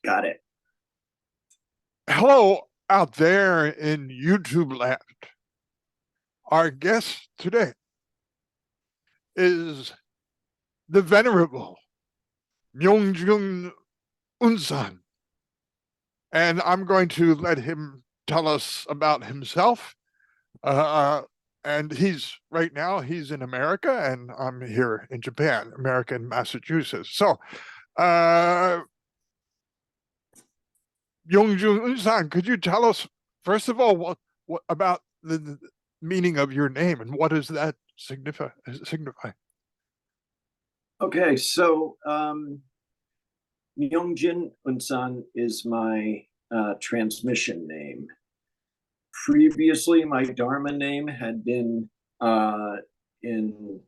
Got it. Hello out there in YouTube land. Our guest today is the Venerable Myeong Jin Eunsahn. And I'm going to let him tell us about himself. And right now, he's in America, and I'm here in Japan, America and Massachusetts. So, Myeong Jin Eunsahn, could you tell us, first of all, what about the meaning of your name and what does that signify? Okay, so Myeong Jin Eunsahn is my transmission name. Previously, my Dharma name had been in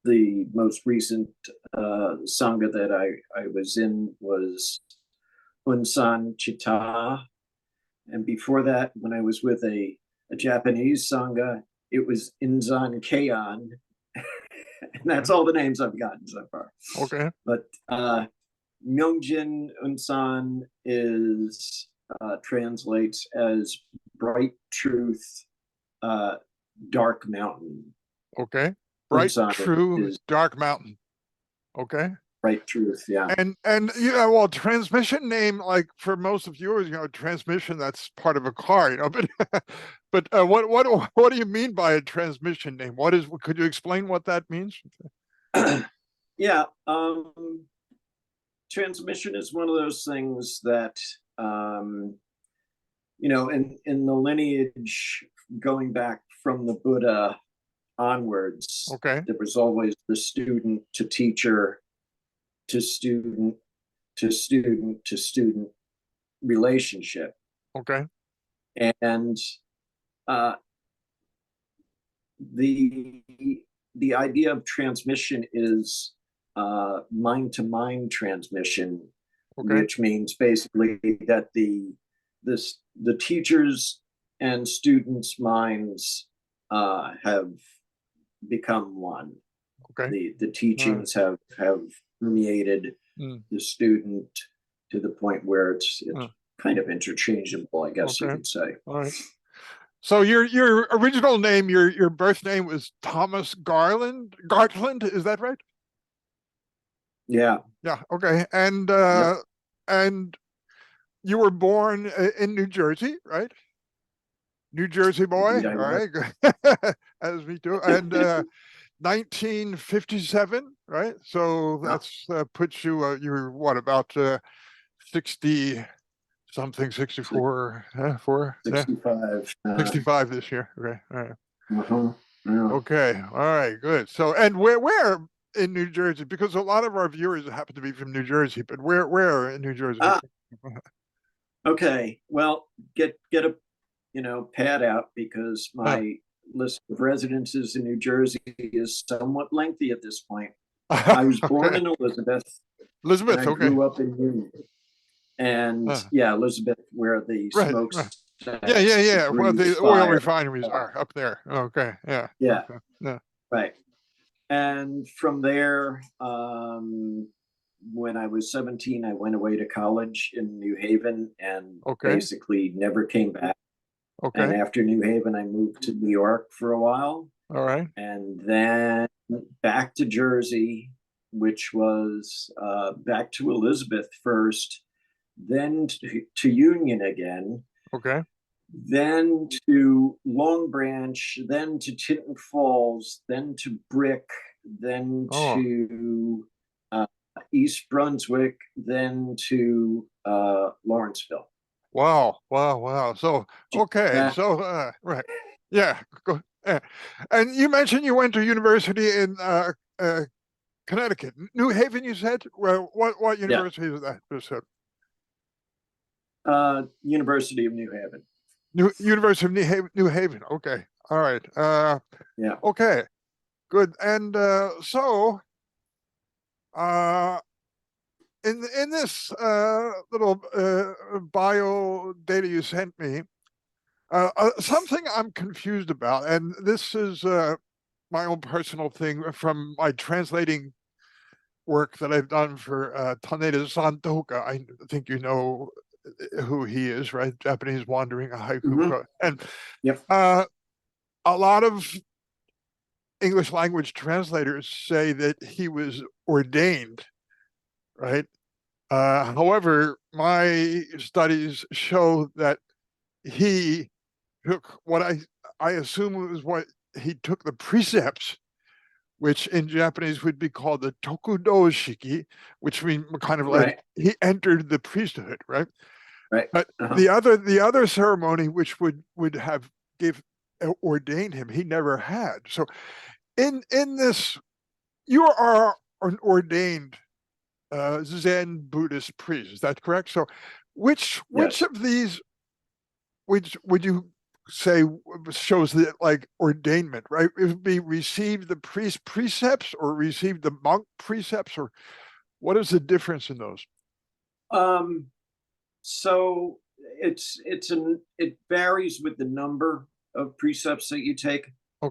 the most recent Sangha that I was in was Eunsahn Chitta. And before that, when I was with a Japanese Sangha, it was Inzan Keian. And that's all the names I've gotten so far. Okay. But Myeong Jin Eunsahn is translates as bright truth, dark mountain. Okay. Bright Eunsahn true is dark mountain. Okay. bright truth, yeah. And well, transmission name, like for most of yours, transmission, that's part of a car, but what do you mean by a transmission name? Could you explain what that means? Yeah, transmission is one of those things that in the lineage going back from the Buddha onwards, Okay. there was always the student to teacher to student to student to student relationship. Okay. And the idea of transmission is mind to mind transmission, okay. which means basically that the teachers and students' minds have become one. Okay. The teachings have permeated the student to the point where it's kind of interchangeable, I guess you could say. All right. So your original name, your birth name was Thomas Gartland. Is that right? Yeah. Yeah. Okay. And and you were born in New Jersey, right? New Jersey boy. Indeed, all right. As me too. And 1957, right? So that's puts you. You're what, about 60 something, 64, 65. 65 this year. Okay. All right. Yeah. Okay. All right. Good. So, and where in New Jersey? Because a lot of our viewers happen to be from New Jersey, but where in New Jersey? Okay. Well, get a pad out, because my list of residences in New Jersey is somewhat lengthy at this point. I was born in Elizabeth. Elizabeth. And I grew up in Union. And Elizabeth, where the smokes. Yeah. Well, the oil refineries are up there. Okay. Yeah. Yeah. Okay. Yeah. Right. And from there, when I was 17, I went away to college in New Haven and basically never came back. Okay. And after New Haven, I moved to New York for a while. All right. And then back to Jersey, which was back to Elizabeth first, then to Union again. Okay. Then to Long Branch, then to Tinton Falls, then to Brick, then to East Brunswick, then to Lawrenceville. Wow. So, okay. So, right. Yeah. And you mentioned you went to university in Connecticut. New Haven, you said? Well, what university is that? University of New Haven. University of New Haven. Okay. All right. Yeah. Okay. Good. And so, in this little bio data you sent me, something I'm confused about, and this is my own personal thing from my translating work that I've done for Taneda Santoka. I think you know who he is, right? Japanese wandering haiku poet. And Yep. A lot of English language translators say that he was ordained, right? However, my studies show that he took what I assume was what he took the precepts, which in Japanese would be called the tokudo shiki, which means kind of like Right. he entered the priesthood, right? Right. But the other ceremony, which would have give ordained him, he never had. So in this, you are an ordained Zen Buddhist priest. Is that correct? So which Yes. of these which would you say shows the like ordainment, right? It would be receive the priest precepts or receive the monk precepts, or what is the difference in those? So it varies with the number of precepts that you take.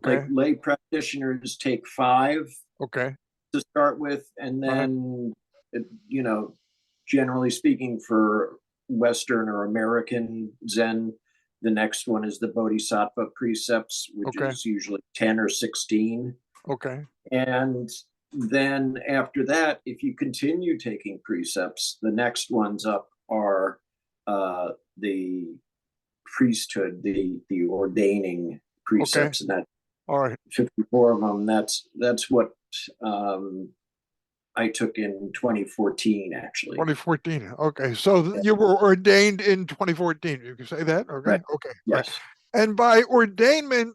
Like Okay. lay practitioners take 5 Okay. to start with, and Right. then you know, generally speaking, for Western or American Zen, the next one is the Bodhisattva precepts, which Okay. is usually 10 or 16. Okay. And then after that, if you continue taking precepts, the next ones up are the priesthood, the ordaining Okay. precepts, and that All right. 54 of them. That's what um, I took in 2014, actually. 2014. Okay. So you were ordained in 2014. You can say that? Okay. Right. Okay. Right. Yes. And by ordainment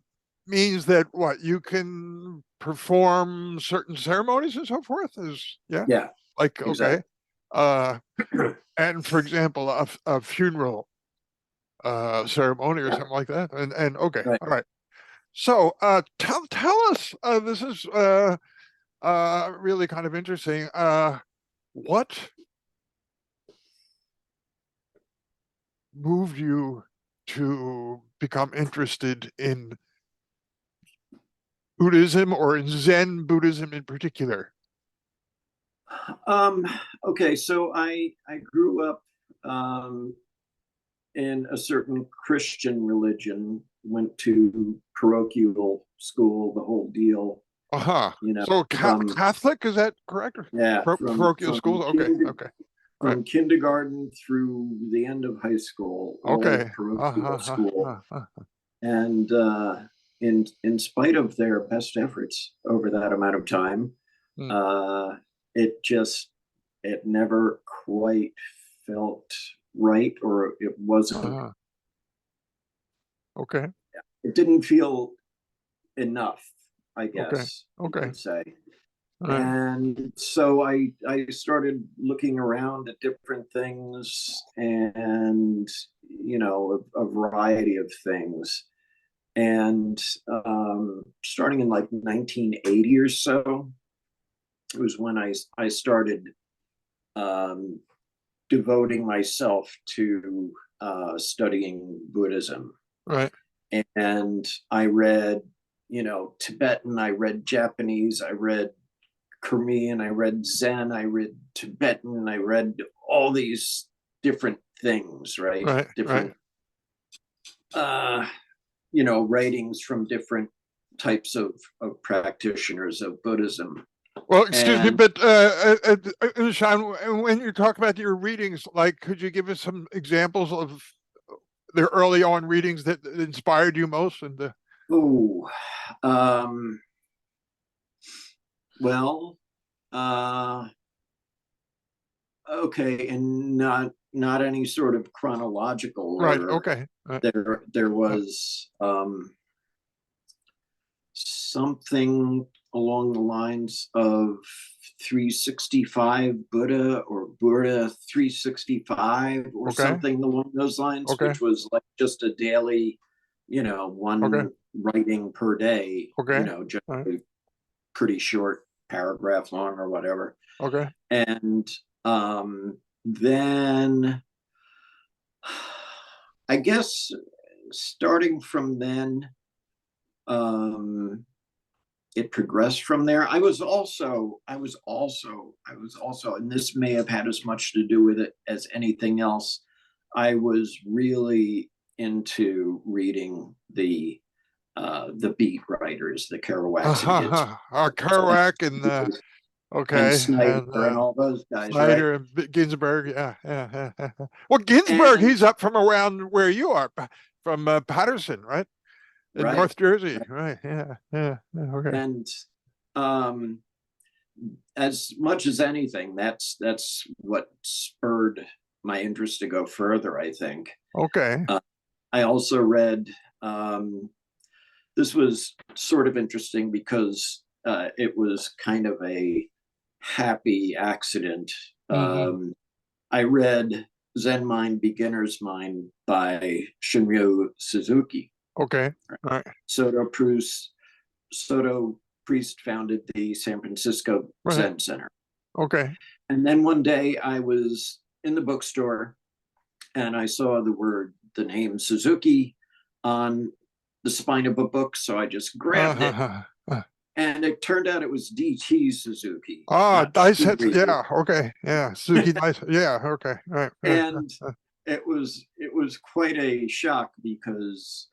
means that what you can perform certain ceremonies and so forth is Yeah. like okay. Exactly. Uh and for example, a funeral ceremony or something like that. And okay, Right. all right. So tell us this is really kind of interesting. What moved you to become interested in Buddhism or in Zen Buddhism in particular? Um, okay, so I grew up um, in a certain Christian religion, went to parochial school, the whole deal, Uh-huh. you know, So from Catholic, is that correct? yeah, Parochial schools? Okay, okay. All right. from kindergarten through the end of high school, all Okay. parochial Uh-huh. school, and in spite of their best efforts over that amount of time, Hmm. uh, it just it never quite felt right, or it wasn't. Uh-huh. Okay. It didn't feel enough, I Okay. guess you Okay. could say. All right. And so I started looking around at different things, and a variety of things. And starting in like 1980 or so, it was when I started um, devoting myself to studying Buddhism. Right. And I read, Tibetan, I read Japanese, I read Korean, I read Zen, I read Tibetan, I read all these different things, right? Right. Right. Different, writings from different types of practitioners of Buddhism. Well, excuse me, And but Sean, when you talk about your readings, like, could you give us some examples of the early on readings that inspired you most? And the oh, um, well, uh, okay, and not any sort of chronological right, order. okay, right, There was something along the lines of 365 Buddha, or Buddha 365, or okay, something along those lines, okay, which was like just a daily, okay, one writing per day, okay, just right, a pretty short paragraph long or whatever. okay, And then I guess starting from then, um, it progressed from there. I was also, and this may have had as much to do with it as anything else. I was really into reading the beat writers, the Kerouacs and Kerouac and okay, Snyder and all those guys, Snyder right? and Ginsberg, yeah. Well, Ginsberg, he's up from around where you are, from Patterson, right? In North Jersey, right? Yeah. Okay. And as much as anything, that's what spurred my interest to go further, I think. Okay. I also read, this was sort of interesting because it was kind of a happy accident. I read Zen Mind, Beginner's Mind by Shunryu Suzuki. Okay. All right. Soto Priest founded the San Francisco Zen Center. Okay. And then one day I was in the bookstore and I saw the name Suzuki on the spine of a book. So I just grabbed it. And it turned out it was D.T. Suzuki. Dice. Yeah. Okay. Yeah. Suzuki Dice. Yeah. Okay. Right. And it was quite a shock because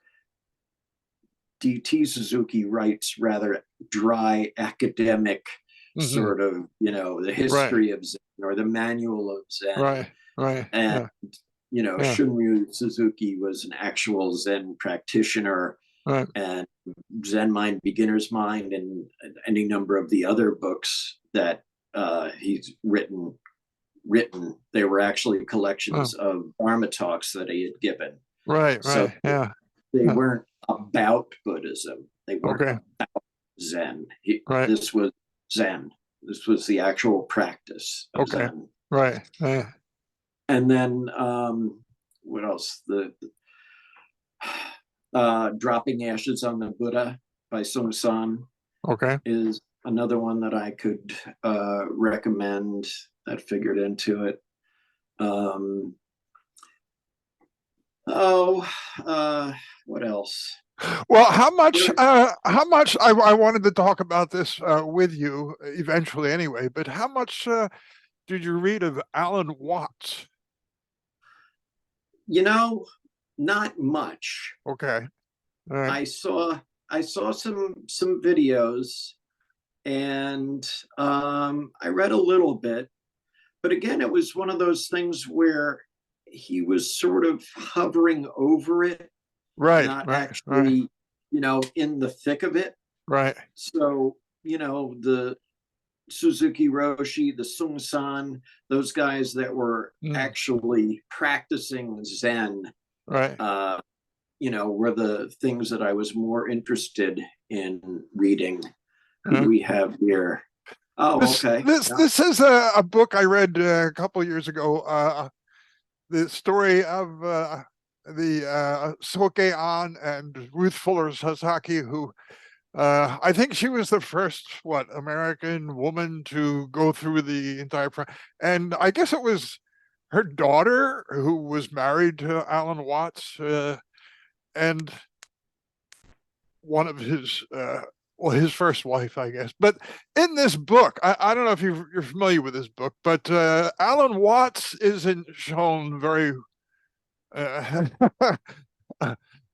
D.T. Suzuki writes rather dry academic sort of, the history of Zen or the manual of Zen. Right. And, Shunryu Suzuki was an actual Zen practitioner. Right. And Zen Mind, Beginner's Mind, and any number of the other books that he's written, they were actually collections of Dharma talks that he had given. Right. So yeah. They weren't about Buddhism. They weren't about Zen. This was Zen. This was the actual practice of Zen. Right. Yeah. And then what else? The Dropping Ashes on the Buddha by Sung San is another one that I could recommend that figured into it. What else? Well, how much I wanted to talk about this with you eventually anyway, but how much did you read of Alan Watts? Not much. Okay. All right. I saw some videos and I read a little bit, but again, it was one of those things where he was sort of hovering over it, not actually, in the thick of it. Right. So, the Suzuki Roshi, the Sung San, those guys that were actually practicing Zen, were the things that I was more interested in reading. Who do we have here? This is a book I read a couple of years ago. The story of the Soke-an and Ruth Fuller Sasaki, who I think she was the first American woman to go through the entire and I guess it was her daughter who was married to Alan Watts, and one of his his first wife, I guess. But in this book, I don't know if you're familiar with this book, but Alan Watts isn't shown very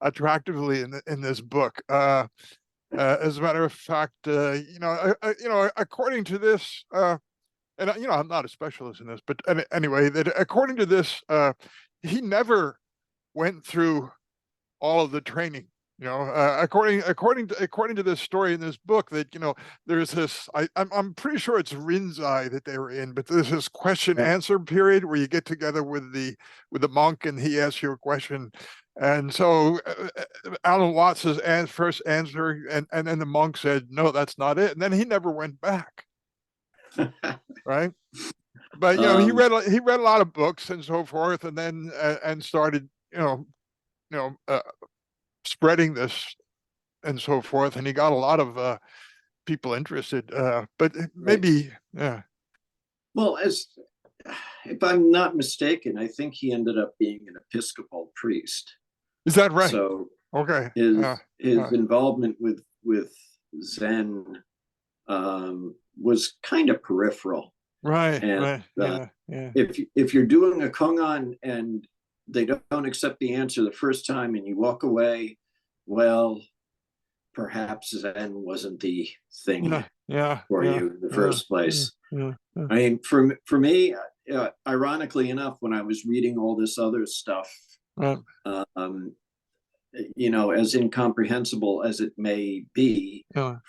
attractively in this book. As a matter of fact, according to this, and I'm not a specialist in this, but anyway, that according to this, he never went through all of the training. According to this story in this book, that there's this. I'm pretty sure it's Rinzai that they were in, but there's this question answer period where you get together with the monk and he asks you a question, and so Alan Watts' first answer, and then the monk said, "No, that's not it," and then he never went back. Right, but he read a lot of books and so forth, and then and started spreading this and so forth, and he got a lot of people interested, but maybe well, if I'm not mistaken, I think he ended up being an Episcopal priest. Is that right? So his involvement with Zen was kind of peripheral. Right, And right, yeah. if you're doing a Kongan and they don't accept the answer the first time and you walk away, well, perhaps Zen wasn't the thing for you in the first place. I mean, for me, ironically enough, when I was reading all this other stuff, as incomprehensible as it may be,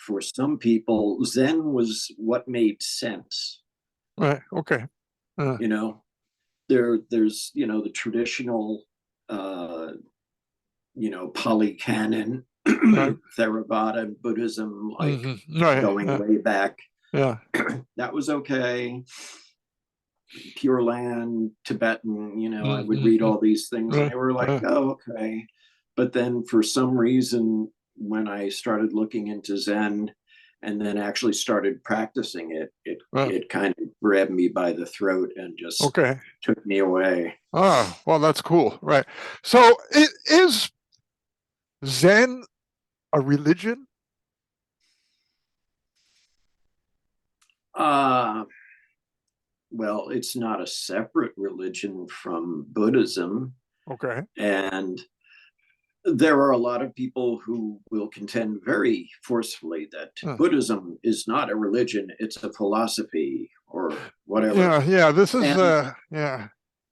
for some people, Zen was what made sense. Right. Okay. There's the traditional Pali Canon, Theravada Buddhism, like going way back. Yeah. That was okay. Pure Land, Tibetan, I would read all these things and they were like, oh, okay. But then for some reason, when I started looking into Zen and then actually started practicing it, it kind of grabbed me by the throat and just took me away. Oh, well, that's cool. Right. So is Zen a religion? Well, it's not a separate religion from Buddhism. Okay. And there are a lot of people who will contend very forcefully that Buddhism is not a religion, it's a philosophy or whatever. This is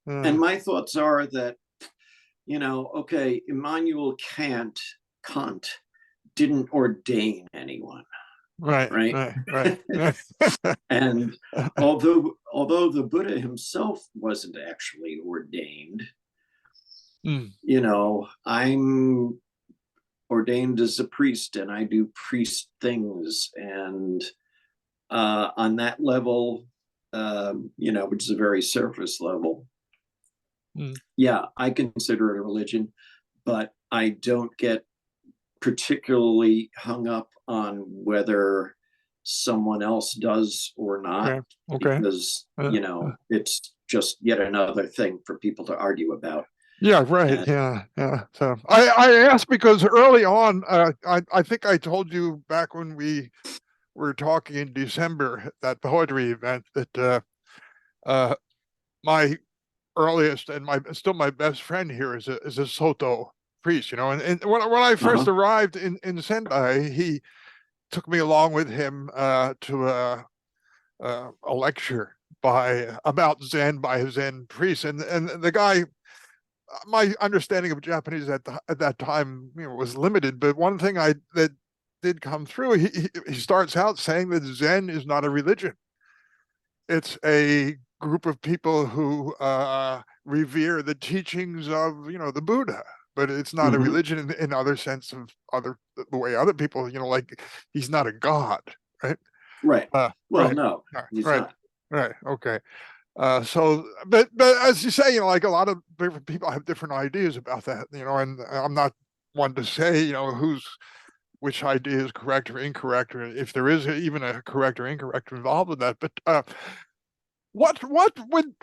and my thoughts are that, okay, Immanuel Kant didn't ordain anyone. Right. And although the Buddha himself wasn't actually ordained, I'm ordained as a priest and I do priest things. And on that level, which is a very surface level, I consider it a religion, but I don't get particularly hung up on whether someone else does or not, because it's just yet another thing for people to argue about. Yeah, right. And, so I asked because early on, I think I told you back when we were talking in December at that poetry event that my earliest and still my best friend here is a Soto priest, and when I first arrived in Sendai, he took me along with him to a lecture about Zen by a Zen priest, and the guy, my understanding of Japanese at that time was limited, but one thing that did come through, he starts out saying that Zen is not a religion. It's a group of people who revere the teachings of the Buddha, but it's not a religion in other sense of the way other people like he's not a god, right? No, he's not. Right. Okay. So, but as you say, like a lot of different people have different ideas about that, and I'm not one to say, which idea is correct or incorrect, or if there is even a correct or incorrect involved with that. But what would,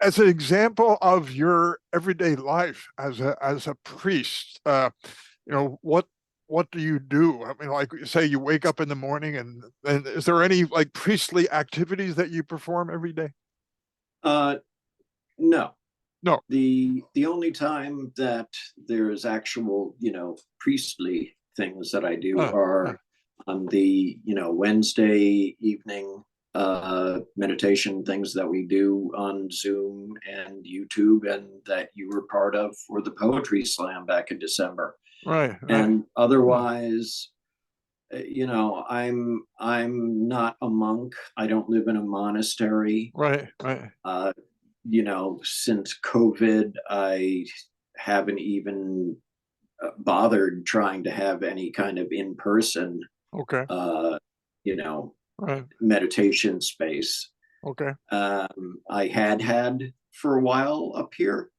as an example of your everyday life as a priest, what do you do? I mean, like say you wake up in the morning and is there any like priestly activities that you perform every day? No. No. The only time that there's actual, priestly things that I do are on the, Wednesday evening meditation things that we do on Zoom and YouTube and that you were part of for the Poetry Slam back in December. Right. And otherwise, I'm not a monk. I don't live in a monastery. Right. Since COVID, I haven't even bothered trying to have any kind of in-person, meditation space. Okay. I had for a while up here.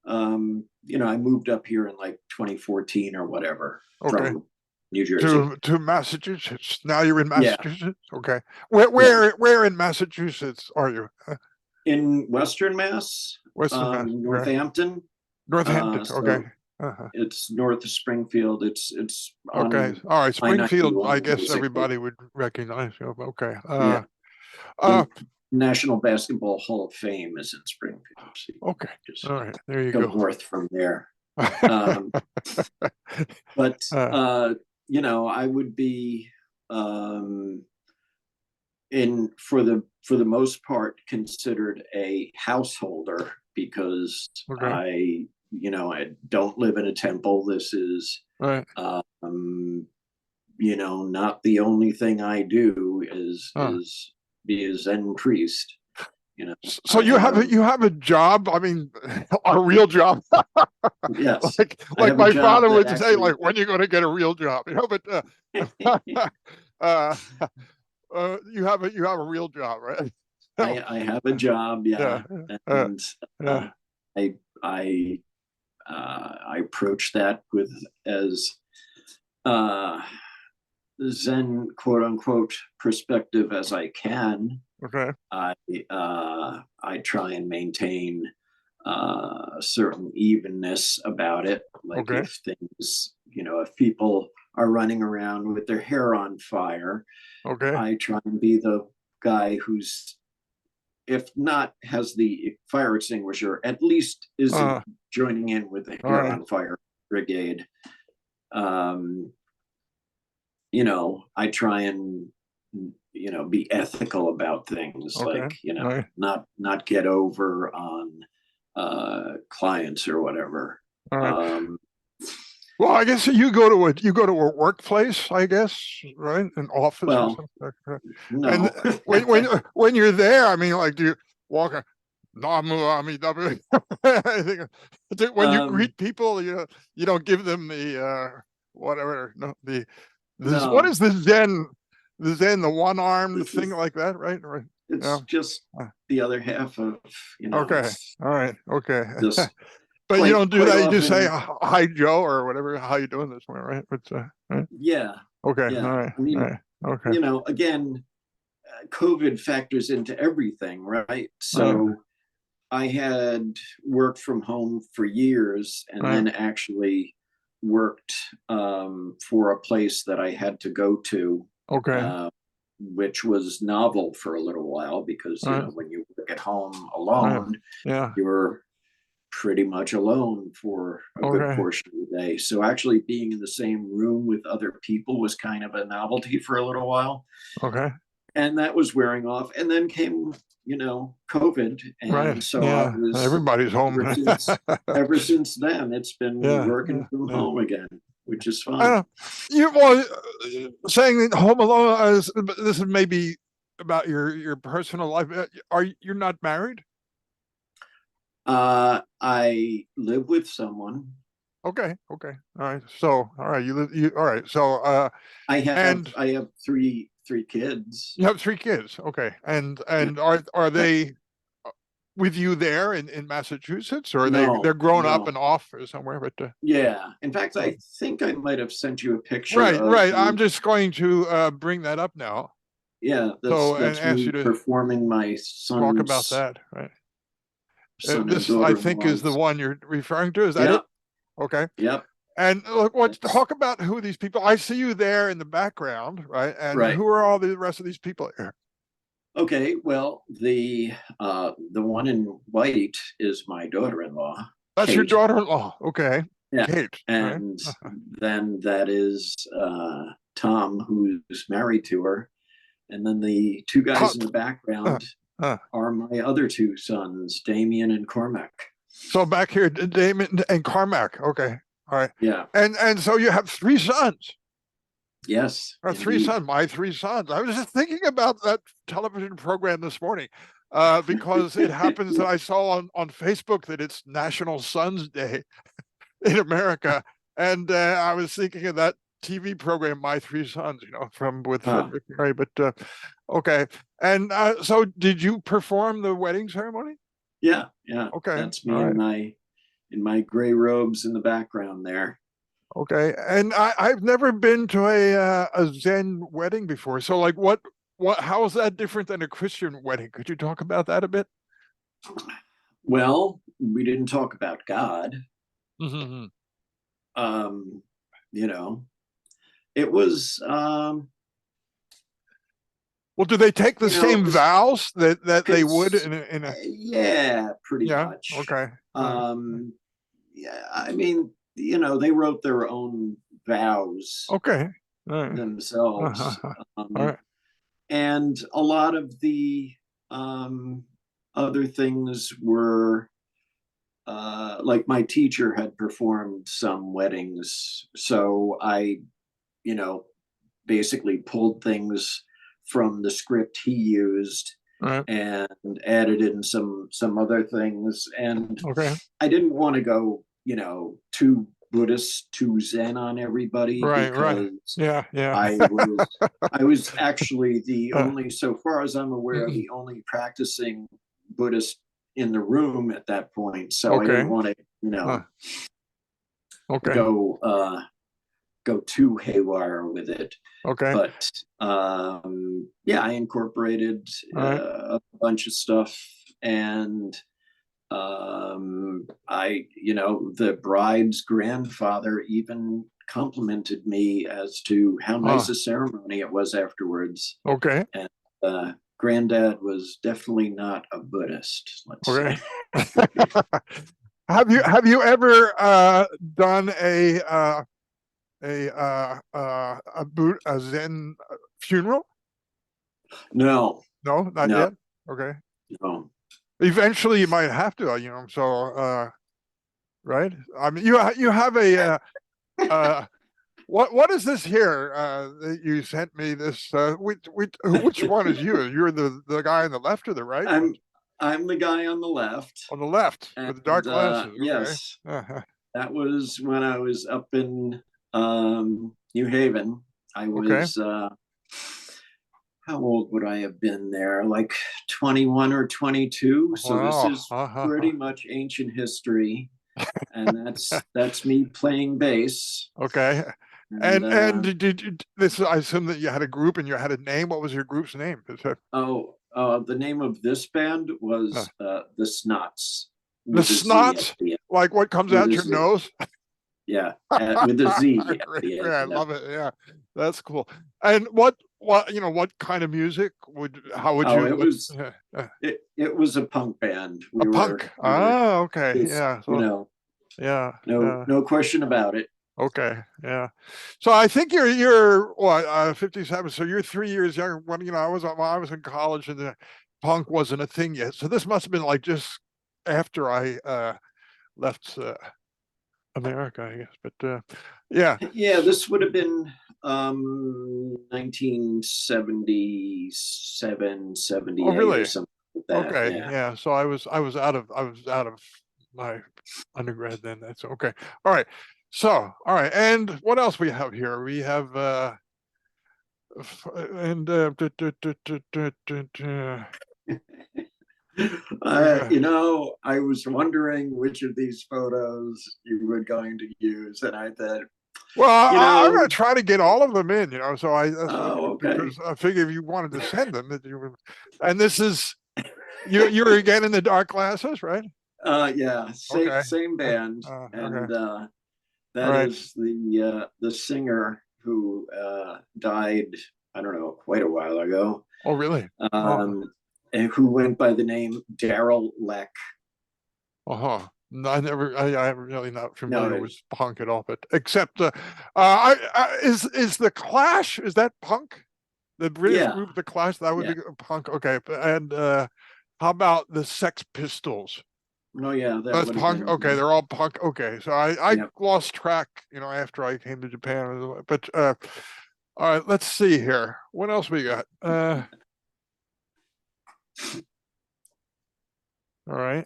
I moved up here in like 2014 or whatever from New Jersey to Massachusetts. Now you're in Massachusetts. Yeah. Okay. Where in Massachusetts are you? In Western Mass. Northampton. Northampton. Okay. It's north of Springfield. It's Okay. on All right. Springfield, I I-91, guess basically. everybody would recognize you. Okay. Yeah. Uh, The National Basketball Hall of Fame is in Springfield. So okay. just All right. There you go go. north from there. But I would be for the most part considered a householder because Okay. I don't live in a temple. This is Right. not the only thing I do Huh. is be a Zen priest. So I have you have a job. I mean, a real job. yes, I Like have a my job father that would say, actually like, when are you going to get a real job? But uh, you have a real job, right? So, I have a job, yeah, yeah, and yeah. I I I approach that with as uh, Zen quote unquote perspective as I can. Okay, I try and maintain a certain evenness about it. Like okay. if things, if people are running around with their hair on fire, Okay. I try and be the guy who's, if not has the fire extinguisher, at least isn't Uh, joining in with the all hair right. on fire brigade. Um, I try and be ethical about things, Okay. like All right. not get over on clients or whatever. All right. Um, Well, I guess you go to a workplace, I guess, right? An office or well, something like that. And no. when you're there, I mean, like, do you walk a Namu Amidabur? When you um, greet people, you don't give them the whatever, no, this what no, is the one-armed this thing is like that, right? Right. it's Yeah. just Uh, the other half of Okay. it's All right. Okay. just But you don't do quite that. You just say often. hi, Joe, or whatever. How you doing this morning, right? But right? Yeah, Okay. All yeah, right. I All mean, right. Okay. again, COVID factors into everything, right? All right. So I had worked from home for years and All right. then actually worked for a place that I had to go to, Okay. uh, which was novel for a little while because, All right. when you work at home All right. alone, Yeah. you're pretty much alone for a good Okay. portion of the day. So actually being in the same room with other people was kind of a novelty for a little while. Okay. And that was wearing off. And then came, COVID. Right. And so I Yeah. was Everybody's home. ever since then, it's been Yeah. working Yeah. from Yeah. home again, which is fun. Uh, saying that Home Alone is this is maybe about your personal life. You're not married? I live with someone. Okay. Okay. All right. So, all right. All right. So, I have and I have three kids. you have three kids. Okay. Yeah. And are they with you there in Massachusetts, or they're No, grown up no. and off or somewhere? But Yeah. In fact, I think I might have sent you a picture right, of right. I'm me. just going to bring that up now. Yeah, that's So and that's ask you me to performing my talk about son's that. Right. son and This I think is the daughter-in-law's. one you're referring to. Is that it? Yep, Okay. yep. And look, what That's talk about who these people? I see you there in the background, right? And right. who are all the rest of these people here? Okay, well, the one in white is my daughter-in-law, That's your Kate. daughter-in-law. Okay, Yeah. Kate. Right. And then that is Tom, who's married to her. And then the two guys in the Uh, background uh. are my other two sons, Damien and Cormac. So back here, Damon and Carmack. Okay, all right. Yeah. And so you have three sons. Yes, Or three indeed. sons, my three sons. I was just thinking about that television program this morning because it happens that I saw on Facebook that it's National Sons Day in America. And I was thinking of that TV program, My Three Sons, from with Ah, Frederick Murray. But okay. And so did you perform the wedding ceremony? yeah, yeah. Okay. That's All me right. in my gray robes in the background there. Okay. And I've never been to a Zen wedding before. So like how is that different than a Christian wedding? Could you talk about that a bit? Well, we didn't talk about God. Mm-hmm. you know, it was, Well, do they take the you know, same vows that they would cons- in a yeah, pretty yeah, much. okay. Um, yeah, I mean, they wrote their own vows Okay. All right. themselves. Uh-huh. All Um, right. and a lot of the um, other things were like my teacher had performed some weddings. So I, you know, basically pulled things from the script he used All right. and added in some other things. And Okay. I didn't want to go, too Buddhist, too Zen on everybody, Right, right. because Yeah, yeah. I was actually the Uh, only, so far as I'm aware, mm, the only practicing Buddhist in the room at that point. So I didn't okay. want to, Uh, okay. go too haywire with it. Okay. But yeah, I incorporated All right. a bunch of stuff, and the bride's grandfather even complimented me as to how nice Uh, a ceremony it was afterwards. okay. And granddad was definitely not a Buddhist, let's Okay. say. Have you ever done a Zen funeral? No, No, not no, yet. Okay. no. Eventually, you might have to, So, right? I mean, you have a what is this here that you sent me? This which one is you? You're the guy on the left or the right? I'm the guy on the left, On the left and with the dark glasses. Okay. yes, Uh-huh. that was when I was up in New Haven. I Okay. was how old would I have been there? Like 21 or 22. So this Wow. is pretty much ancient history, and that's me playing bass. Okay. And And did you, this? I assume that you had a group and you had a name. What was your group's name? the name of this band Uh, was the Snots, the with a Z at Snots, the end. like what comes With out a your Z, nose. yeah, with a Z at Great, the great. I end. love it. Yeah, that's cool. And what kind of music how would Oh, you? it was Uh, it was a punk band. a We were punk. we were Oh, okay. just, Yeah. So yeah. no question about it. Okay. Yeah. So I think you're what 57. So you're 3 years younger. When I was in college and the punk wasn't a thing yet. So this must have been like just after I left America, I guess. But yeah. Yeah, this would have been 1977, Oh, 78 or really? something like that. Okay. Yeah. Yeah. So I was out of my undergrad then. That's okay. All right. So, all right. And what else we have here? We have and yeah. I was wondering which of these photos you were going to use, and I thought, Well, I'm going you to try to get all of them in, So oh, okay. because I figure if you wanted to send them, that you would. And this is you're again in the dark glasses, right? Yeah, Okay. same band, Okay. and All that right. is the singer who died, I don't know, quite a while ago, Oh, really? Oh, um, and who went by the name Daryl Leck. uh-huh. No, I'm really not No, familiar with punk at all, but except is the Clash, is that punk? The British yeah, group, the Clash, that would yeah, be punk. Okay. And how about the Sex Pistols? no, yeah, that That's would have punk. been, Okay, they're all punk. Okay, so I yeah. lost track, after I came to Japan. But all right, let's see here. What else we got? All right.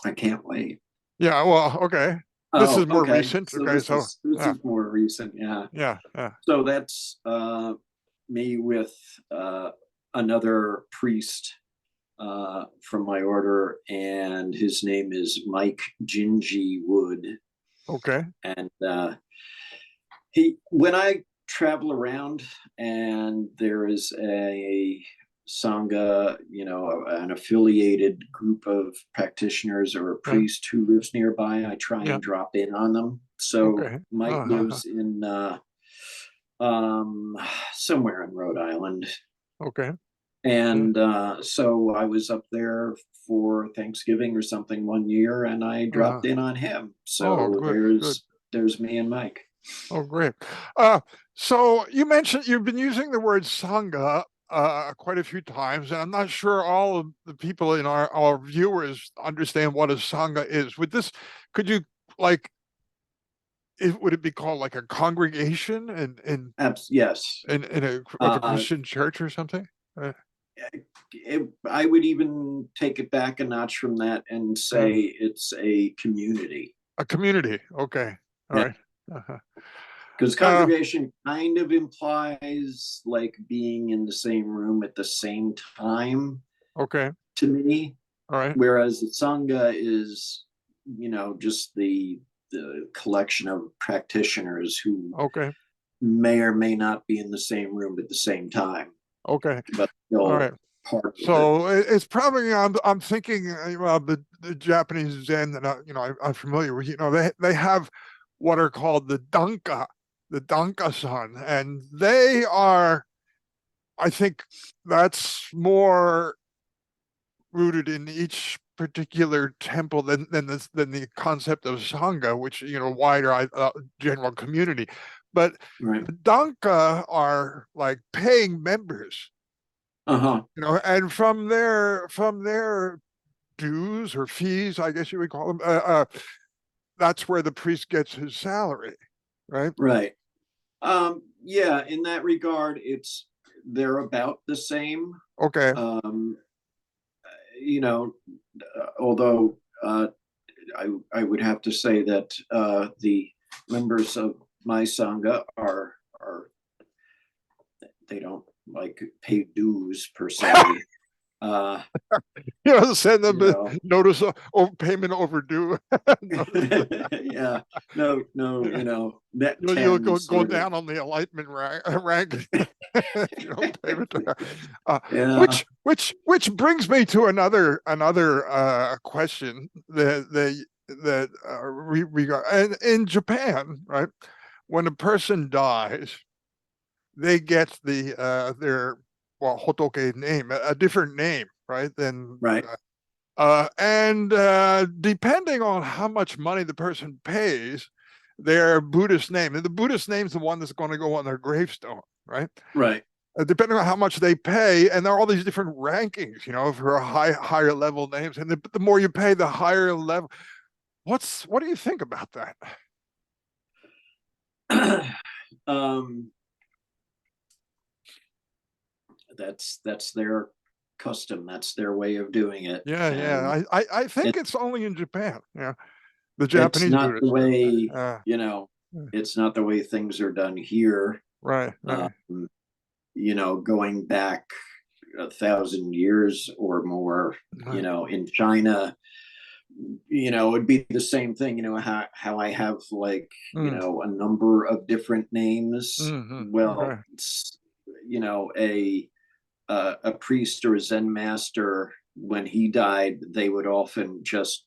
I can't wait. Yeah. Well, okay. This Oh, is more okay. recent. So Okay, this so is this yeah, is more recent, yeah. yeah, yeah. So that's me with another priest from my order, and his name is Mike Jinji Wood. Okay. And when I travel around and there is a Sangha, an affiliated group of practitioners or a Yeah. priest who lives nearby, I try Yeah. and drop in on them. So Okay. Mike Uh-huh. lives in um, somewhere in Rhode Island. Okay. Yeah. And so I was up there for Thanksgiving or something one year, and I Uh-huh. dropped in on him. Oh, So good, good. there's me and Mike. Oh, great. So you mentioned you've been using the word Sangha quite a few times, and I'm not sure all of the people in our viewers understand what a Sangha is. Could you like, would it be called like a congregation Yes. in like a Christian church or something? Uh, I would even take it back a notch from that and uh, say it's a community. a community. Okay. All Yeah. right. Uh-huh. Because Uh, congregation kind of implies like being in the same room at the same time okay. to me, All right. whereas the Sangha is, just the collection of practitioners who Okay. may or may not be in the same room at the same time, Okay. but All still right. part of it. So it's probably I'm thinking the Japanese Zen that I'm familiar with. They have what are called the Danka-san, and they are. I think that's more rooted in each particular temple than the concept of Sangha, which wider general community. But Right. the Danka are like paying members, Uh-huh. and from their dues or fees, I guess you would call them, that's where the priest gets his salary, right? Right. Yeah, in that regard, they're about the same. Okay. Um, although I would have to say that the members of my sangha are they don't like pay dues per se. Uh, Send them you a know, notice of payment overdue. yeah, no, net You'll ten go sort of. down on the enlightenment rank if you don't pay it. Yeah. Which brings me to another question that we got. And in Japan, right, when a person dies, they get their hotoke name, a different name, right? Than Right. and depending on how much money the person pays, their Buddhist name, and the Buddhist name is the one that's going to go on their gravestone, right? Right. Depending on how much they pay, and there are all these different rankings, for higher level names, and the more you pay, the higher level. What do you think about that? um, that's their custom. That's their way of doing it, Yeah, and yeah. I think it, it's only in Japan. Yeah, the it's Japanese not the Buddhists. way Yeah. it's not the way things are done here. Right, Um, right, going back 1,000 years or more, right. in China, it would be the same thing. How I have like Mm, a number of different names. okay. Well, it's, a priest or a Zen master, when he died, they would often just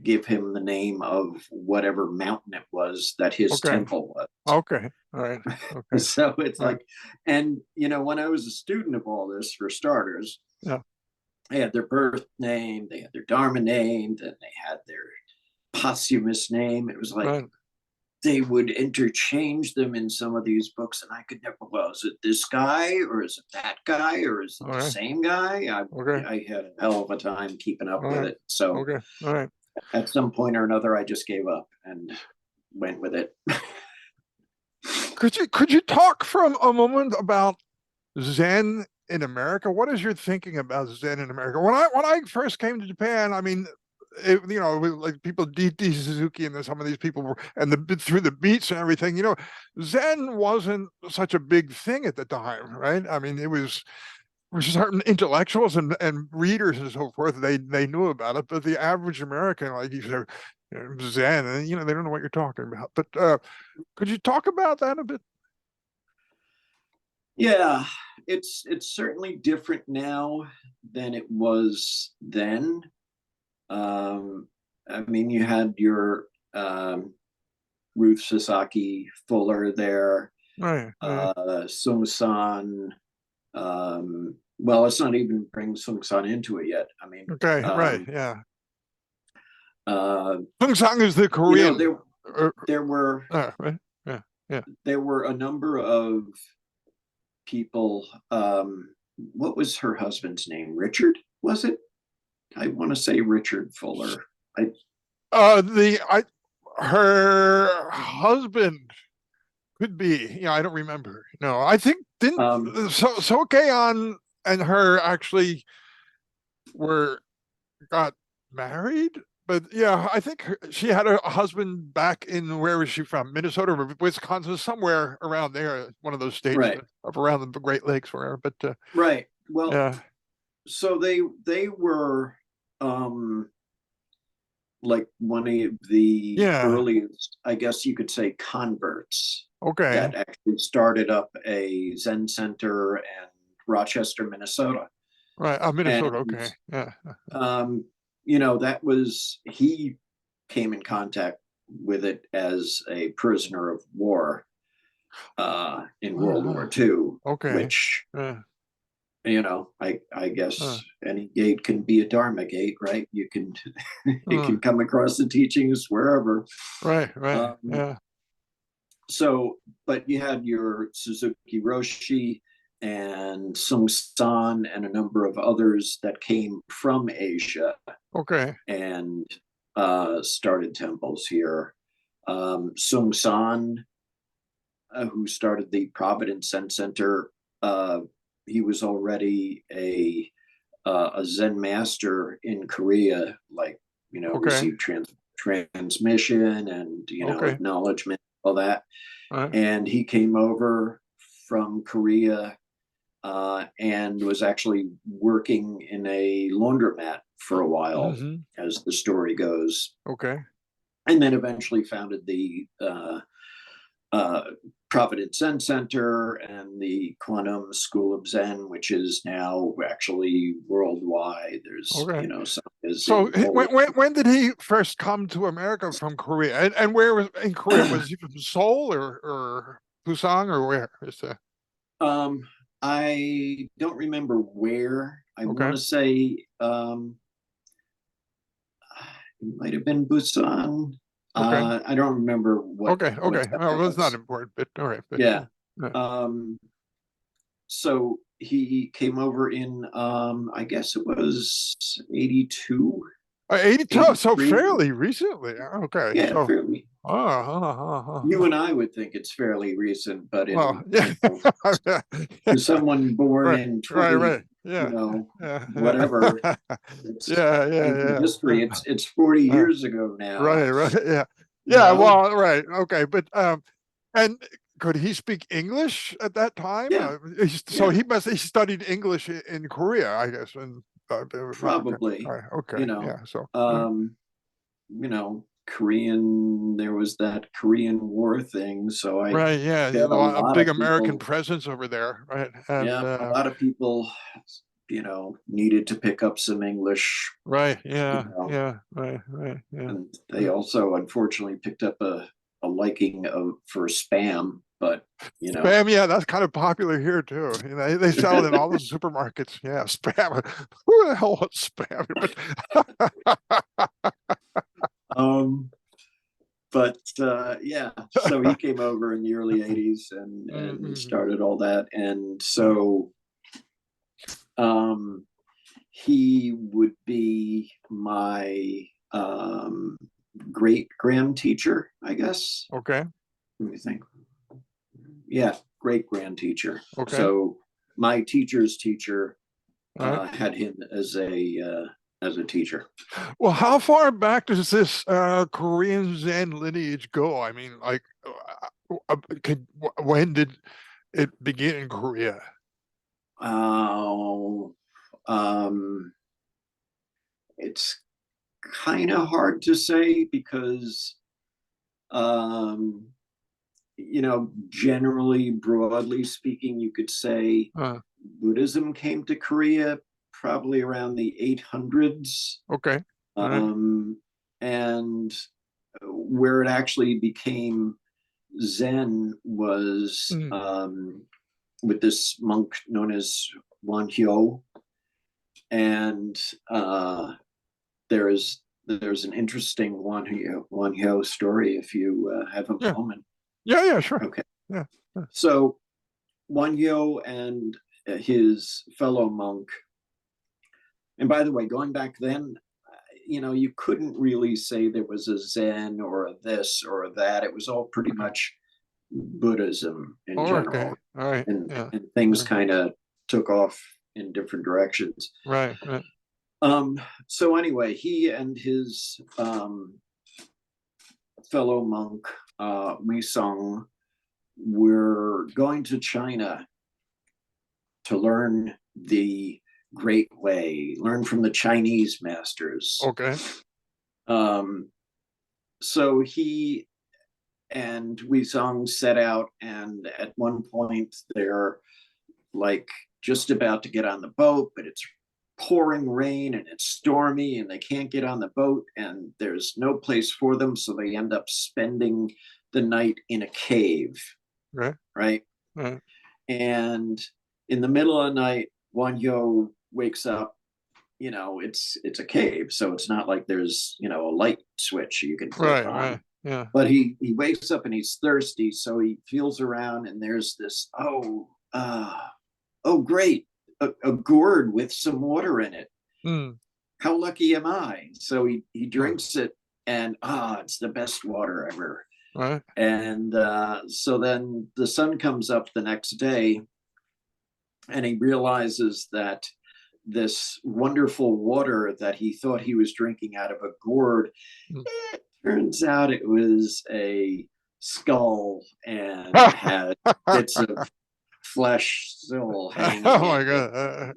give him the name of whatever mountain it was that his Okay. temple was. Okay. All right. Okay. So it's All right. like, and when I was a student of all this, for starters, Yeah. they had their birth name, they had their Dharma name, then they had their posthumous name. It was like Right. they would interchange them in some of these books, and I could never. Well, is it this guy, or is it that guy, or is it All the right. same guy? Okay. I had a hell of a time keeping up All with right. it. So Okay. All right. at some point or another, I just gave up and went with it. Could you talk for a moment about Zen in America? What is your thinking about Zen in America? When I first came to Japan, I mean, like people D.T. Suzuki and some of these people were, and through the beats and everything. Zen wasn't such a big thing at the time, right? I mean, it was certain intellectuals and readers and so forth. They knew about it, but the average American, like you said, Zen, and they don't know what you're talking about. But could you talk about that a bit? Yeah, it's certainly different now than it was then. I mean, you had your Ruth Sasaki Fuller there, Right, right. Sung San. Well, let's not even bring Sung San into it yet. I mean, Okay, right, yeah. uh, Sung Sang is the you know, Korean. there were Right, yeah, yeah. there were a number of people. What was her husband's name? Richard, was it? I want to say Richard Fuller. I Her husband could be. Yeah, I don't remember. No, I think didn't Sokeon and her actually were got married. But yeah, I think she had a husband back in, where was she from? Minnesota or Wisconsin, somewhere around there, one of those states right, up around the Great Lakes, wherever. But right. Well, yeah, so they were like one of the yeah, earliest, I guess you could say, converts okay, that actually started up a Zen center in Rochester, Minnesota. right. Minnesota, And okay, yeah, um, that was, he came in contact with it as a prisoner of war in World War II, okay, which, uh, I uh, guess any gate can be a Dharma gate, right? You can you uh, can come across the teachings wherever. right, right, Um, yeah, so, but you had your Suzuki Roshi and Sung San and a number of others that came from Asia okay, and started temples here. Sung San, who started the Providence Zen Center, he was already a Zen master in Korea, like, okay, received transmission and, okay, acknowledgement, all that. right, And he came over from Korea and was actually working in a laundromat for a while, hmm, as the story goes, okay, and then eventually founded the uh, Providence Zen Center and the Quantum School of Zen, which is now actually worldwide. There's, okay. some is So in Poland. when did he first come to America from Korea? And where was in Korea? Was he from Seoul or Busan, or where is that? um, I don't remember where. I want Okay, to say it might have been Busan. okay, I don't remember what okay. exactly Well, it that's not was. important, but all right, but Yeah. yeah. Um, so he came over in I guess it was 82, 82, so 83. fairly recently. Okay, Yeah, so fairly. You oh. and I would think it's fairly recent, but Well, yeah, to someone born right, in right, 20, right, yeah, yeah, whatever, it's yeah, ancient yeah, history. yeah. It's 40 Uh, years ago now, right, right, yeah, you yeah. know? Well, right, okay, but and could he speak English at that time? Yeah, So yeah, he studied English in Korea, I guess, and okay, all probably, right, you okay, know. yeah. So yeah, Um, Korean, there was that Korean War thing. So I right, yeah, bet a a lot big of American people, presence over there, right, and yeah, a lot of people, needed to pick up some English, right, you yeah, know, yeah, right, yeah. and they also unfortunately picked up a liking for spam, but Spam, yeah, that's kind of popular here too. You know, they sell it in all the supermarkets. Yeah, spam. Who the hell wants spam? But um but yeah, so he came over in the early 80s and mm-hmm. started all that. And so um he would be my great grand teacher, I guess. Okay, Let me think. Yeah, great grand teacher. okay, So my teacher's teacher all right. had him as a teacher. Well, how far back does this Korean Zen lineage go? I mean, like, when did it begin in Korea? Oh, um, it's kind of hard to say because generally, broadly speaking, you could say Uh, Buddhism came to Korea probably around the 800s. Okay. Right. And where it actually became Zen was with this monk known as Wanhyo. And there's an interesting Wanhyo story if you have a Yeah. moment. Yeah, sure. Okay. Yeah. So Wanhyo and his fellow monk, and by the way, going back then, you couldn't really say there was a Zen or a this or a that. It was all pretty much Buddhism in general. Okay. All right. And, Yeah. and things kind of took off in different directions. Right. So anyway, he and his fellow monk, Sung, were going to China to learn the Great Way, learn from the Chinese masters. Okay. So he and Sung set out, and at one point they're like just about to get on the boat, but it's pouring rain and it's stormy and they can't get on the boat and there's no place for them, so they end up spending the night in a cave. Right. And in the middle of the night, Wanhyo wakes up. It's a cave, so it's not like there's a light switch you can flip on. Right. Yeah. But he wakes up and he's thirsty, so he feels around and there's this great, a gourd with some water in it. How lucky am I? So he drinks it, and it's the best water ever. Right. And so then the sun comes up the next day, and he realizes that this wonderful water that he thought he was drinking out of a gourd, it turns out it was a skull and had bits of flesh still hanging. Oh my God.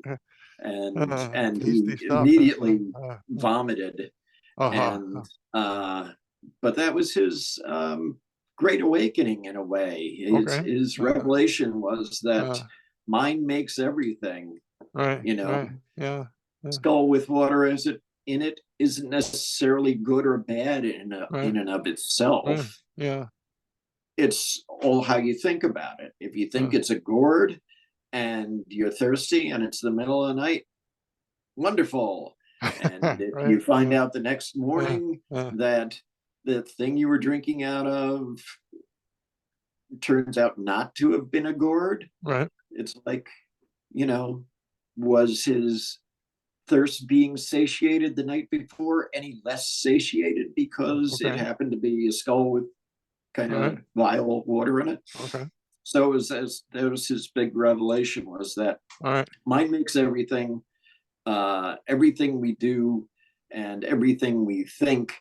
And he immediately vomited. And but that was his great awakening in a way. His revelation was that mind makes everything. Right. Skull with water in it isn't necessarily good or bad in and of itself. Yeah. It's all how you think about it. If you think it's a gourd and you're thirsty and it's the middle of the night, wonderful. And if you find out the next morning that the thing you were drinking out of turns out not to have been a gourd, it's like, was his thirst being satiated the night before any less satiated because it happened to be a skull with kind of vile water in it? So that was his big revelation, was that mind makes everything. Everything we do and everything we think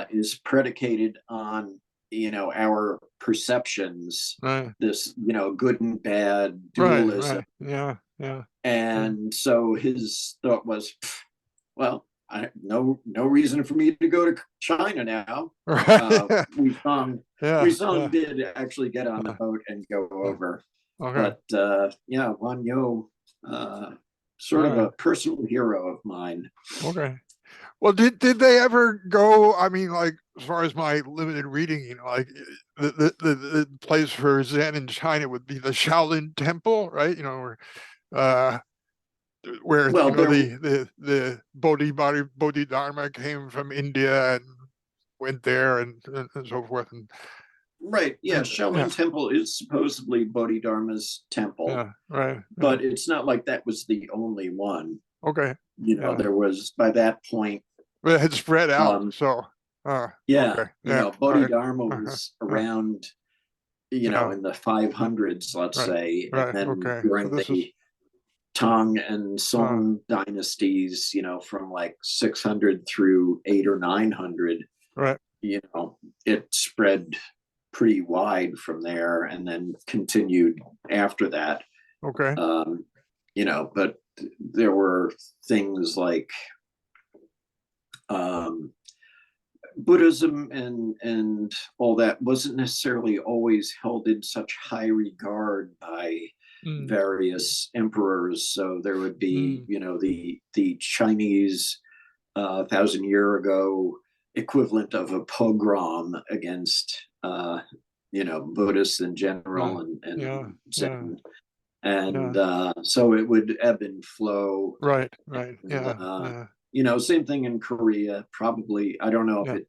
is predicated on our perceptions, this good and bad dualism. And so his thought was, well, no reason for me to go to China now. We did actually get on the boat and go over. But Wanhyo, sort of a personal hero of mine. Well, did they ever go? I mean, like, as far as my limited reading, like the place for Zen in China would be the Shaolin Temple, right? Where the Bodhidharma came from India and went there and so forth. Shaolin Temple is supposedly Bodhidharma's temple. But it's not like that was the only one. There was, by that point, but it had spread out. Bodhidharma was around, in the 500s, let's say, and then during the Tang and Song dynasties, from like 600 through 800 or 900, it spread pretty wide from there and then continued after that. But there were things like Buddhism and all that wasn't necessarily always held in such high regard by various emperors. So there would be, the Chinese 1,000 year ago equivalent of a pogrom against, Buddhists in general and Zen. And so it would ebb and flow. Right. Same thing in Korea. Probably, I don't know if it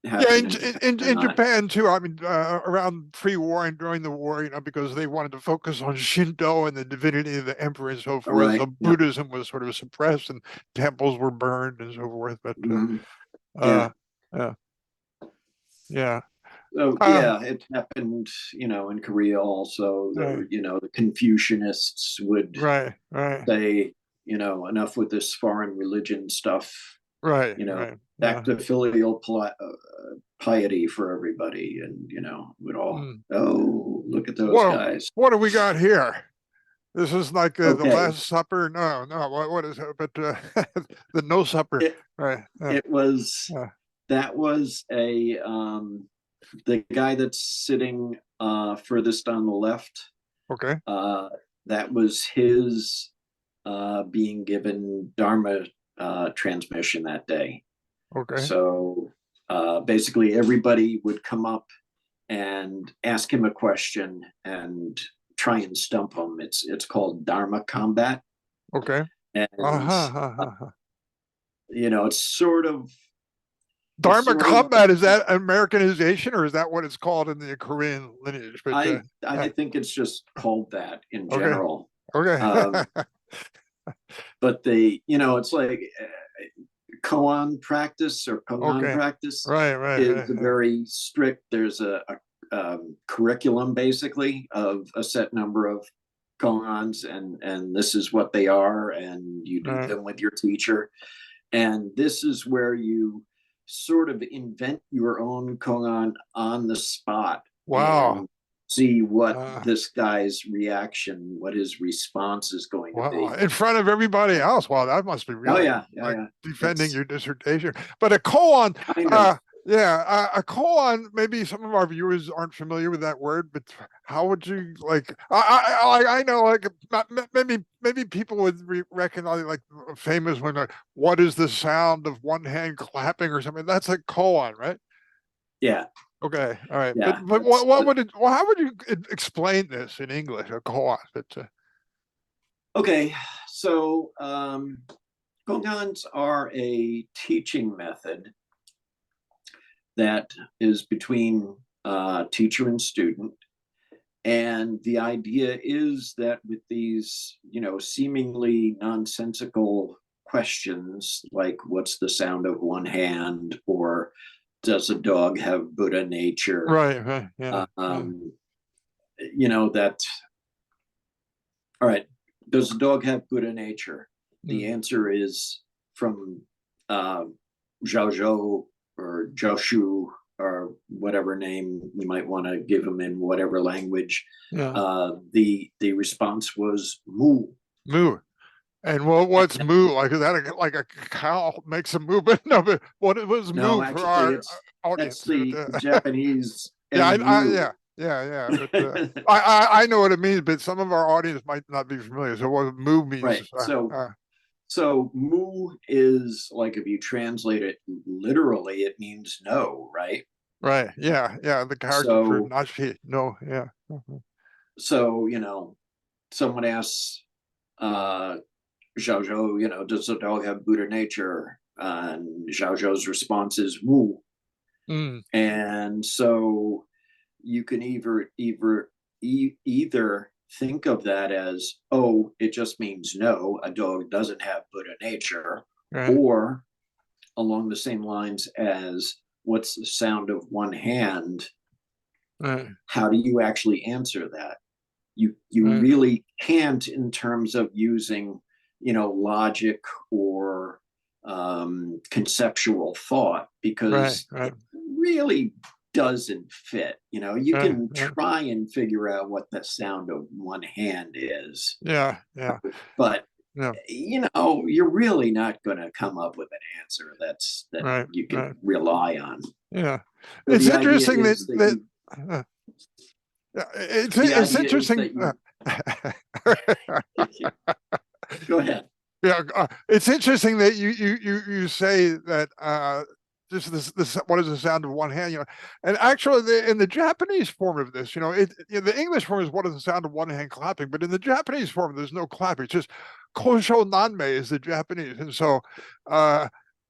Yeah, happened in Japan too. I mean, around pre-war and during the war, because they wanted to focus on Shinto and the divinity of the emperor and so forth. Right. So Buddhism was sort of suppressed and temples were burned and so forth. But yeah. So it happened, in Korea also. The Confucianists would say, enough with this foreign religion stuff. Back to filial piety for everybody, and would all look at those guys. What do we got here? This is like the Last Supper. No, what is it? But the No Supper. It was that was a the guy that's sitting furthest on the left. Okay. That was his being given Dharma transmission that day. Okay. So basically everybody would come up and ask him a question and try and stump him. It's called Dharma combat. Okay. And it's sort of Dharma combat. Is that Americanization, or is that what it's called in the Korean lineage? But I think it's just called that in general. Okay. But it's like koan practice or koan practice is very strict. There's a curriculum basically of a set number of koans, and this is what they are, and you do them with your teacher. And this is where you sort of invent your own koan on the spot. Wow. See what this guy's reaction, what his response is going to be. In front of everybody else. Wow, that must be really defending your dissertation. But a koan, a koan, maybe some of our viewers aren't familiar with that word, but how would you I know, like, maybe people would recognize, like, famous one, like, what is the sound of one hand clapping or something? That's a koan, right? Yeah. Okay, all right. Yeah, but how would you explain this in English, a koan? Okay, so koans are a teaching method that is between teacher and student. And the idea is that with these, seemingly nonsensical questions, like what's the sound of one hand, or does a dog have Buddha nature? Right. Yeah. That. All right. Does a dog have Buddha nature? The answer is from Zhao Zhou or Zhou or whatever name you might want to give him in whatever language. The response was moo. Moo. And what's moo? Like, is that like a cow makes a moo? But no, but what was moo for our audience? That's the Japanese. Yeah. But I know what it means, but some of our audience might not be familiar. So what moo means? Right. So moo is, like, if you translate it literally, it means no, right? Right. Yeah. The character for nashi, no. Yeah. So someone asks Zhao Zhou, does the dog have Buddha nature? And Zhao Zhou's response is moo. And so you can either think of that as, it just means no, a dog doesn't have Buddha nature, or along the same lines as, what's the sound of one hand? How do you actually answer that? You really can't, in terms of using logic or conceptual thought, because it really doesn't fit. You can try and figure out what the sound of one hand is. Yeah. But you're really not going to come up with an answer that you can rely on. Yeah. So it's interesting that it's interesting. Thank you. Go ahead. Yeah, it's interesting that you say that just this what is the sound of one hand, and actually in the Japanese form of this, in the English form is what is the sound of one hand clapping, but in the Japanese form there's no clapping. It's just kosho nanme is the Japanese, and so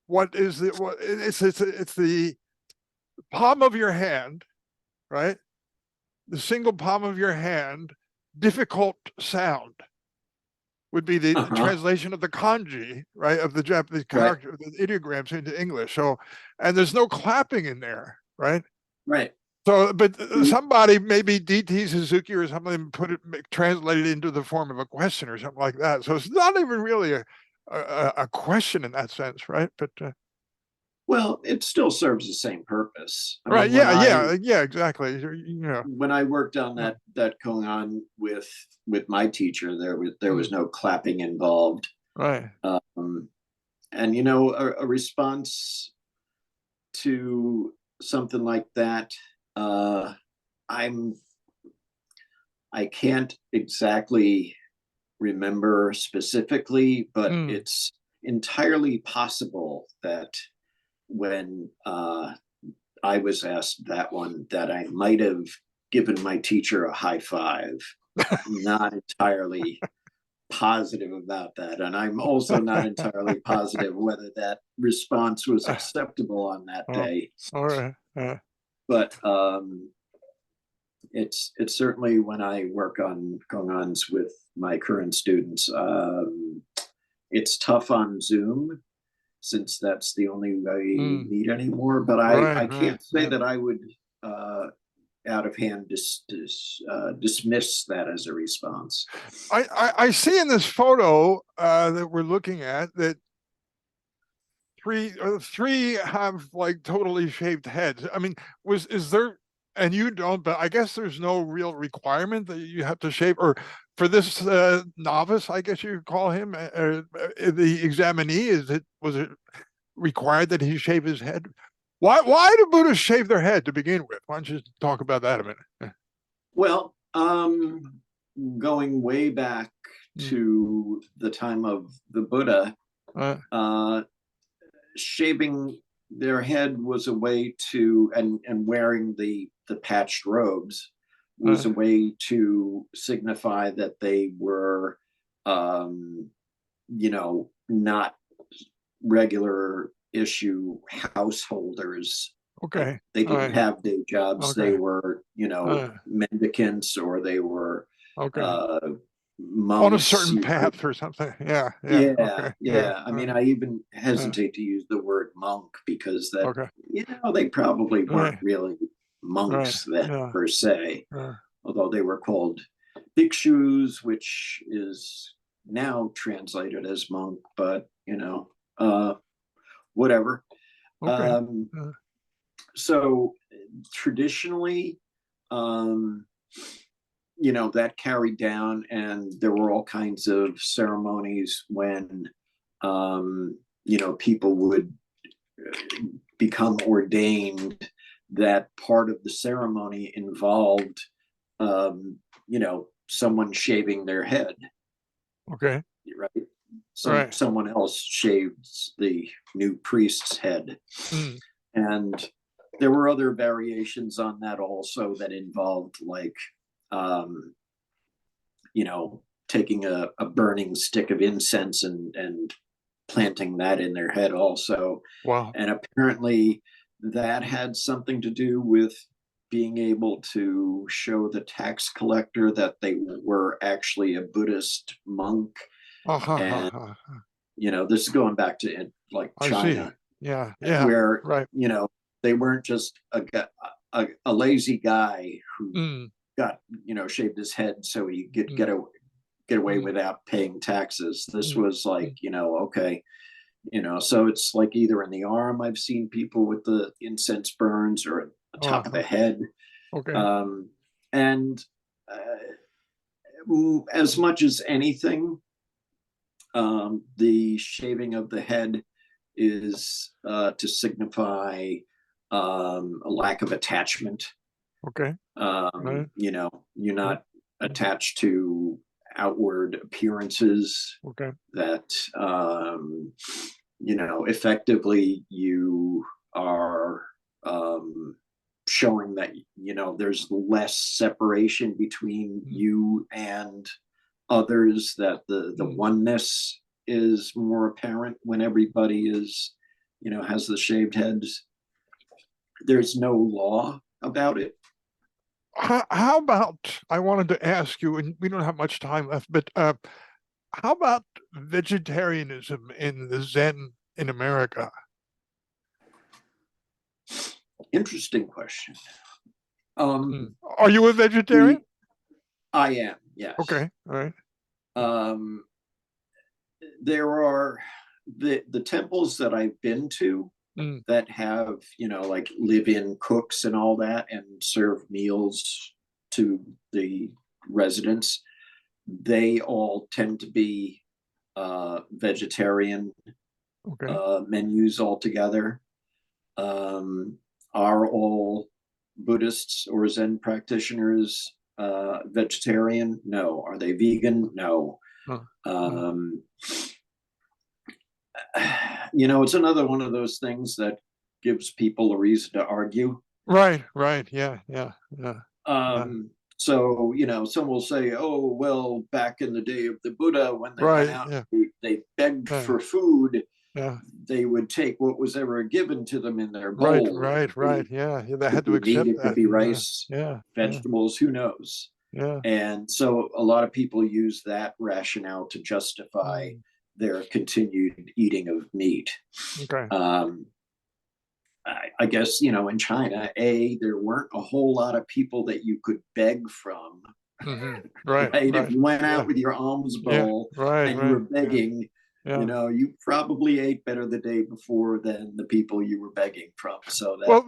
what is the what it's the palm of your hand, right? The single palm of your hand, difficult sound would be the translation of the kanji, right, of the Japanese character, right, the ideograms into English. So, and there's no clapping in there, right? Right. So, but somebody, maybe DT Suzuki or something, translate it into the form of a question or something like that. So it's not even really a question in that sense, right? But well, it still serves the same purpose. I right? Mean, yeah, exactly. When I worked on that koan with my teacher, there was no clapping involved, right? And a response to something like that, I can't exactly remember specifically, but it's entirely possible that when I was asked that one, that I might have given my teacher a high five. Not entirely positive about that. And I'm also not entirely positive whether that response was acceptable on that day. All right. But it's certainly when I work on koans with my current students, it's tough on Zoom, since that's the only way you meet anymore. But I can't say that I would out of hand dismiss that as a response. I see in this photo that we're looking at that three have like totally shaved heads. I mean, is there, and you don't, but I guess there's no real requirement that you have to shave, or for this novice, I guess you call him, the examinee, was it required that he shave his head? Why do Buddhists shave their head to begin with? Why don't you talk about that a minute? Well, going way back to the time of the Buddha, shaving their head was a way to, and wearing the patched robes was a way to signify that they were, not regular issue householders. Okay. They didn't have day jobs. Okay. They were, mendicants, or they were monks, on a certain path or something. Yeah. I mean, I even hesitate to use the word monk, because that, they probably weren't really monks then per se, although they were called bhikshus, which is now translated as monk, but whatever. So traditionally, that carried down, and there were all kinds of ceremonies when, people would become ordained, that part of the ceremony involved, someone shaving their head. Okay. Right. Someone else shaves the new priest's head. And there were other variations on that also that involved, like, taking a burning stick of incense and planting that in their head also. Wow. And apparently that had something to do with being able to show the tax collector that they were actually a Buddhist monk. And, this is going back to like China. Yeah. Where, they weren't just a lazy guy who got, shaved his head so he could get away without paying taxes. This was like, okay, so it's like either in the arm, I've seen people with the incense burns, or at the top of the head. Okay. And as much as anything, the shaving of the head is to signify a lack of attachment. Okay. You're not attached to outward appearances, Okay. that effectively you are showing that there's less separation between you and others, that the oneness is more apparent when everybody is has the shaved heads. There's no law about it. How about, I wanted to ask you, and we don't have much time left, but how about vegetarianism in the Zen in America? Interesting question. Are you a vegetarian? I am, yes. Okay, all right. There are the temples that I've been to that have like live-in cooks and all that, and serve meals to the residents. They all tend to be vegetarian menus altogether. Are all Buddhists or Zen practitioners vegetarian? No. Are they vegan? No. It's another one of those things that gives people a reason to argue. Right. Yeah. So, some will say, oh, well, back in the day of the Buddha, when they went out, they begged for food. Yeah. They would take what was ever given to them in their bowl. Right. Yeah. They had to accept meat, it that. could be rice, vegetables, who knows? Yeah. And so a lot of people use that rationale to justify their continued eating of meat. Okay. I guess, in China, there weren't a whole lot of people that you could beg from. Right. If you went out with your alms bowl and you were begging, you probably ate better the day before than the people you were begging from. So that, whole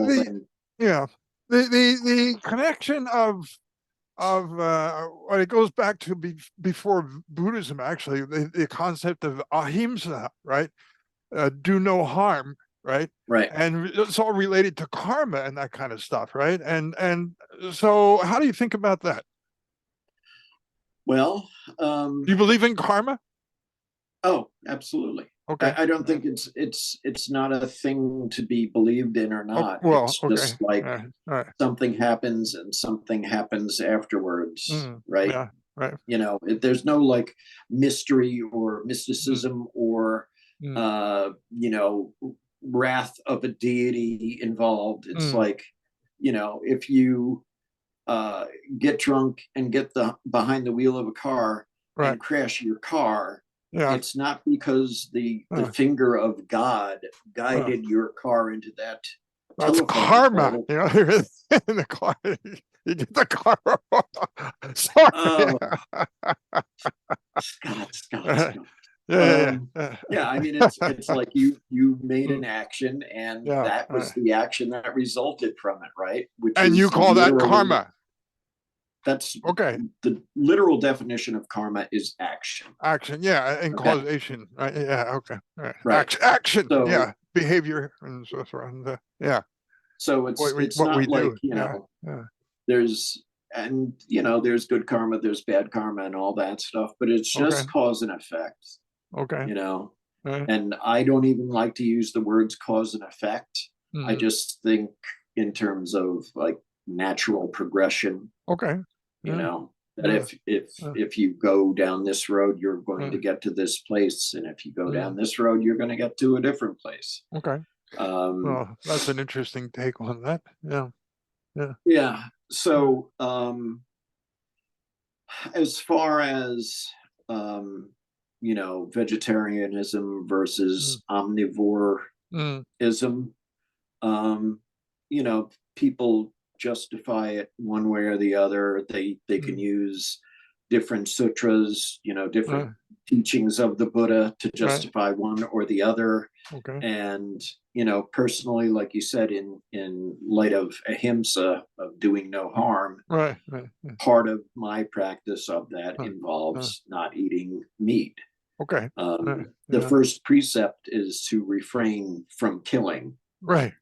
thing. Yeah, the connection of it goes back to before Buddhism, actually, the concept of ahimsa, right? Do no harm, right? And it's all related to karma and that kind of stuff, right? And so how do you think about that? Well, do you believe in karma? Oh, absolutely. Okay. I don't think it's not a thing to be believed in or not. It's just like something happens and something happens afterwards, right? Yeah, right. There's no like mystery or mysticism or wrath of a deity involved. It's like, if you get drunk and get behind the wheel of a car and crash your car, it's not because the finger of God guided your car into that. That's karma. In the car, you get the car. Sorry. Scott. Yeah. I mean, it's like you made an action, and that was the action that resulted from it, right? And you call that karma. That's okay. The literal definition of karma is action. Action, and causation. Okay. Right. Action. So, behavior and so on. So it's not like there's there's good karma, there's bad karma, and all that stuff, but it's just cause and effect. Okay. And I don't even like to use the words cause and effect. I just think in terms of like natural progression. Okay. That if you go down this road, you're going to get to this place, and if you go down this road, you're going to get to a different place. Okay. Well, that's an interesting take on that. Yeah. So as far as vegetarianism versus omnivoreism, people justify it one way or the other. They can use different sutras, different teachings of the Buddha to justify one or the other. Okay. And personally, like you said, in light of ahimsa, of doing no harm, part of my practice of that involves not eating meat. Okay. The first precept is to refrain from killing. Right.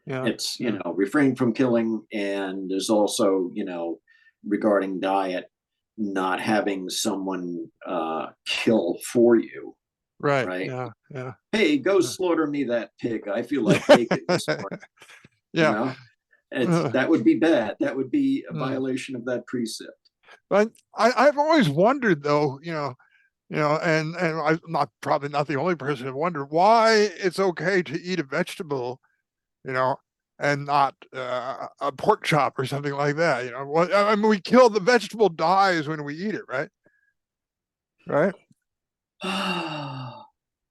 It's refrain from killing, and there's also regarding diet, not having someone kill for you, Right. right? Yeah. Yeah. Hey, go Yeah. slaughter me that pig. I feel like bacon this morning. You Yeah. know, that would be bad. That would be a violation of that precept. But I've always wondered, though, and I'm probably not the only person who wondered why it's okay to eat a vegetable, and not a pork chop or something like that. I mean, we kill the vegetable dies when we eat it, right? Right.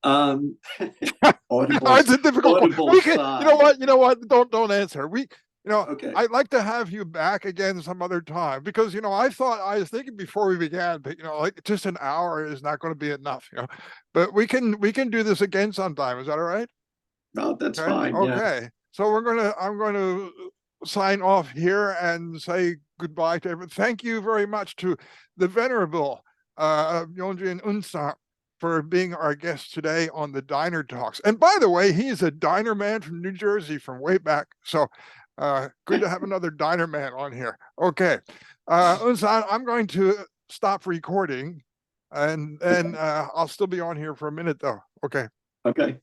um, It's a difficult question. audible We can, sigh. you know what? Don't answer. Okay. I'd like to have you back again some other time because, I was thinking before we began, but like just an hour is not going to be enough, but we can do this again sometime. Is that all right? No, that's Okay. fine. Yeah. Okay. So I'm going to sign off here and say goodbye to everyone. Thank you very much to the Venerable Myeong Jin Eunsahn for being our guest today on the Diner Talks. And by the way, he's a diner man from New Jersey from way back. So good to have another diner man on here. Okay. Eunsahn, I'm going to stop recording and I'll still be on here for a minute though. Okay. Okay.